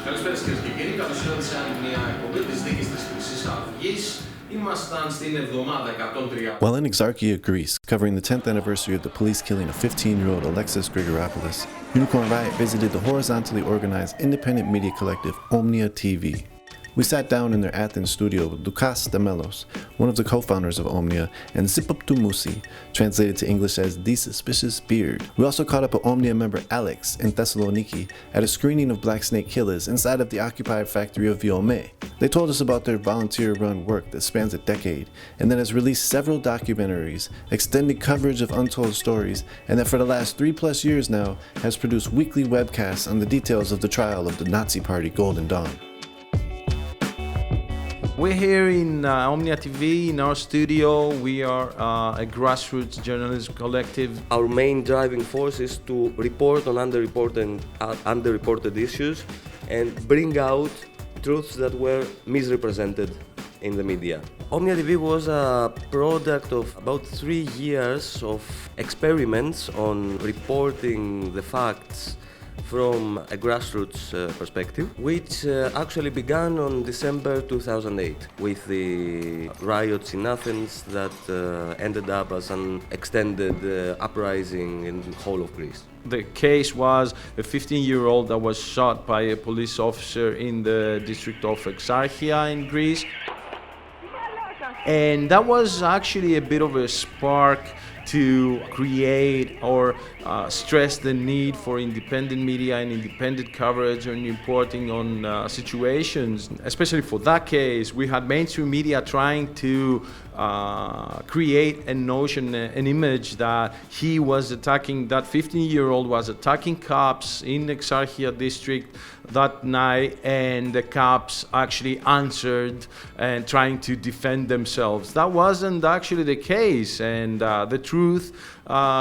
Καλησπέρα κυρίες και κύριοι, καλώς ήρθατε σε άλλη μια εκπομπή της δίκης της Χρυσής Αυγής. Ήμασταν στην εβδομάδα 103. While in Exarchia, Greece, covering the 10th anniversary of the police killing of 15-year-old Alexis Grigoropoulos, Unicorn Riot visited the horizontally organized independent media collective OmniaTV. We sat down in their Athens studio with Loukas Stamellos, one of the co-founders of Omnia, and Ypopto Mousi, translated to English as The Suspicious Beard. We also caught up with Omnia member Alex in Thessaloniki at a screening of Black Snake Killers inside of the occupied factory of Viome. They told us about their volunteer-run work that spans a decade, and that has released several documentaries, extended coverage of untold stories, and that for the last 3+ years now has produced weekly webcasts on the details of the trial of the Nazi Party Golden Dawn. We're here in OmniaTV in our studio. We are a grassroots journalism collective. Our main driving force is to report on underreported issues and bring out truths that were misrepresented in the media. OmniaTV was a product of about 3 years of experiments on reporting the facts from a grassroots perspective, which actually began on December 2008 with the riots in Athens that ended up as an extended uprising in the whole of Greece. The case was a 15-year-old that was shot by a police officer in the district of Exarchia in Greece. And that was actually a bit of a spark to create or stress the need for independent media and independent coverage and reporting on situations. Especially for that case, we had mainstream media trying to create a notion, an image that he was attacking, that 15-year-old was attacking cops in Exarchia district that night, and the cops actually answered and trying to defend themselves. That wasn't actually the case, and the truth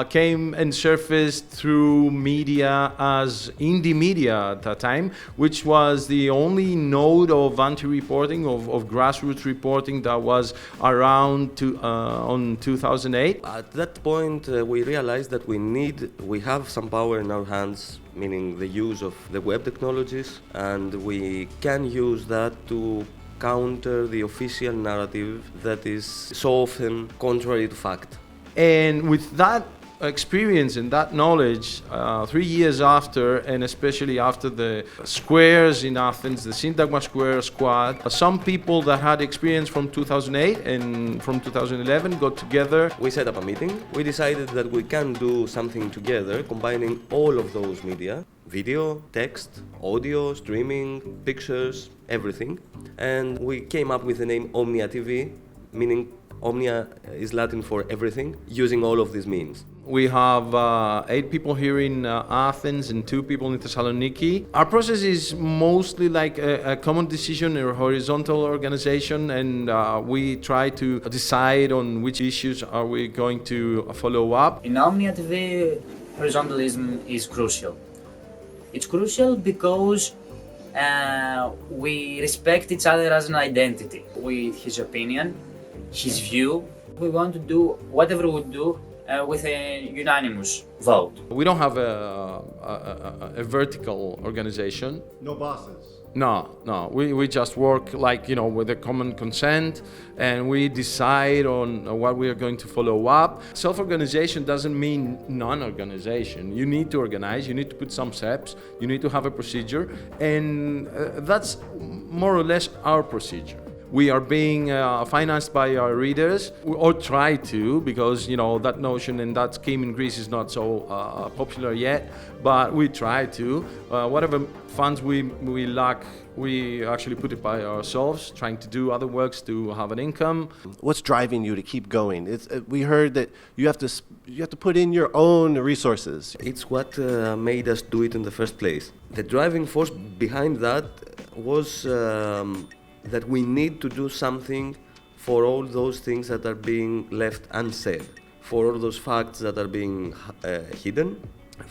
came and surfaced through media as indie media at that time, which was the only node of anti-reporting, of grassroots reporting that was around on 2008. At that point, we realized that we have some power in our hands, meaning the use of the web technologies, and we can use that to counter the official narrative that is so often contrary to fact. And with that experience and that knowledge, 3 years after, and especially after the squares in Athens, the Syntagma Square squad, some people that had experience from 2008 and from 2011 got together. We set up a meeting. We decided that we can do something together, combining all of those media: video, text, audio, streaming, pictures, everything. And we came up with the name OmniaTV, meaning Omnia is Latin for everything, using all of these means. We have 8 people here in Athens and 2 people in Thessaloniki. Our process is mostly like a common decision or horizontal organization, and we try to decide on which issues are we going to follow up. In OmniaTV, horizontalism is crucial. It's crucial because we respect each other as an identity. With his opinion, his view, we want to do whatever we do with a unanimous vote. We don't have a vertical organization. No bosses. No. We just work with a common consent, and we decide on what we are going to follow up. Self-organization doesn't mean non-organization. You need to organize, you need to put some steps, you need to have a procedure, and that's more or less our procedure. We are being financed by our readers, or try to, because that notion and that scheme in Greece is not so popular yet. But we try to. Whatever funds we lack, we actually put it by ourselves, trying to do other works to have an income. What's driving you to keep going? We heard that you have to put in your own resources. It's what made us do it in the first place. The driving force behind that was that we need to do something for all those things that are being left unsaid, for all those facts that are being hidden,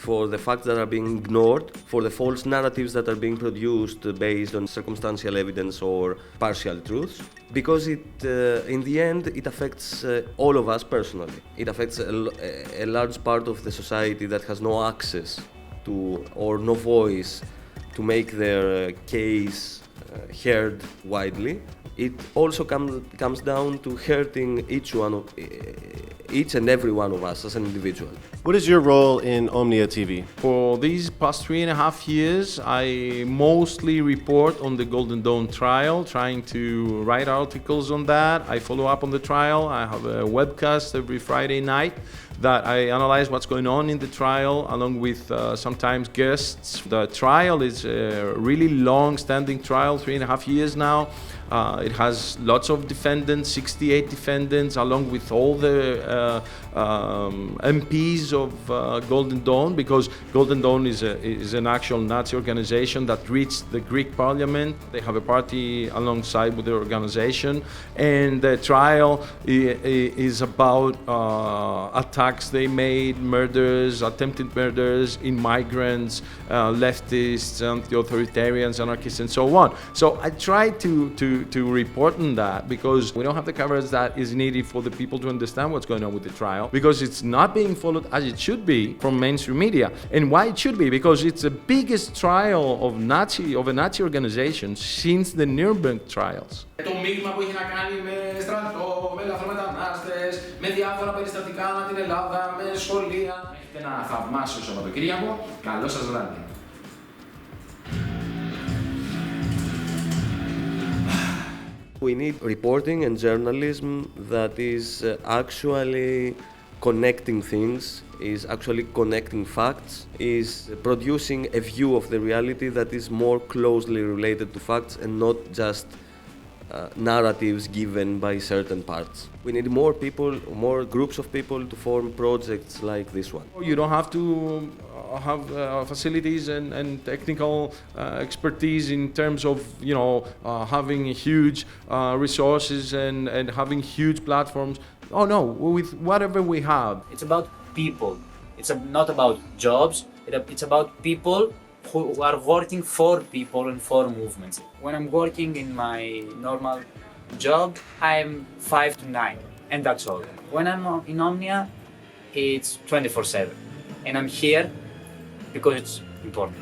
for the facts that are being ignored, for the false narratives that are being produced based on circumstantial evidence or partial truths, because in the end, it affects all of us personally. It affects a large part of the society that has no access to or no voice to make their case heard widely. It also comes down to hurting each and every one of us as an individual. What is your role in Omnia TV? For these past 3.5 years, I mostly report on the Golden Dawn trial, trying to write articles on that. I follow up on the trial. I have a webcast every Friday night that I analyze what's going on in the trial, along with sometimes guests. The trial is a really long-standing trial, 3.5 years now. It has lots of defendants, 68 defendants, along with all the MPs of Golden Dawn, because Golden Dawn is an actual Nazi organization that reached the Greek parliament. They have a party alongside with their organization, and the trial is about attacks they made, murders, attempted murders in migrants, leftists, anti-authoritarians, anarchists, and so on. So I try to report on that, because we don't have the coverage that is needed for the people to understand what's going on with the trial, because it's not being followed as it should be from mainstream media. And why it should be? Because it's the biggest trial of a Nazi organization since the Nuremberg trials. Το μείγμα που έχει να κάνει με στρατό, με λαθρομετανάστες, με διάφορα περιστατικά ανά την Ελλάδα, με σχολεία. Έχετε ένα θαυμάσιο Σαββατοκύριακο. Καλό σας βράδυ. We need reporting and journalism that is actually connecting things, is actually connecting facts, is producing a view of the reality that is more closely related to facts and not just narratives given by certain parts. We need more people, more groups of people to form projects like this one. You don't have to have facilities and technical expertise in terms of having huge resources and having huge platforms. Oh no, with whatever we have. It's about people. It's not about jobs. It's about people who are working for people and for movements. When I'm working in my normal job, I'm 5 to 9, and that's all. When I'm in Omnia, it's 24/7, and I'm here because it's important.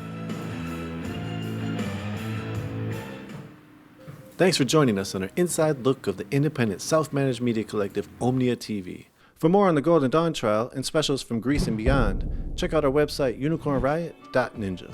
Thanks for joining us on our inside look of the independent self-managed media collective Omnia TV. For more on the Golden Dawn trial and specials from Greece and beyond, check out our website unicornriot.ninja.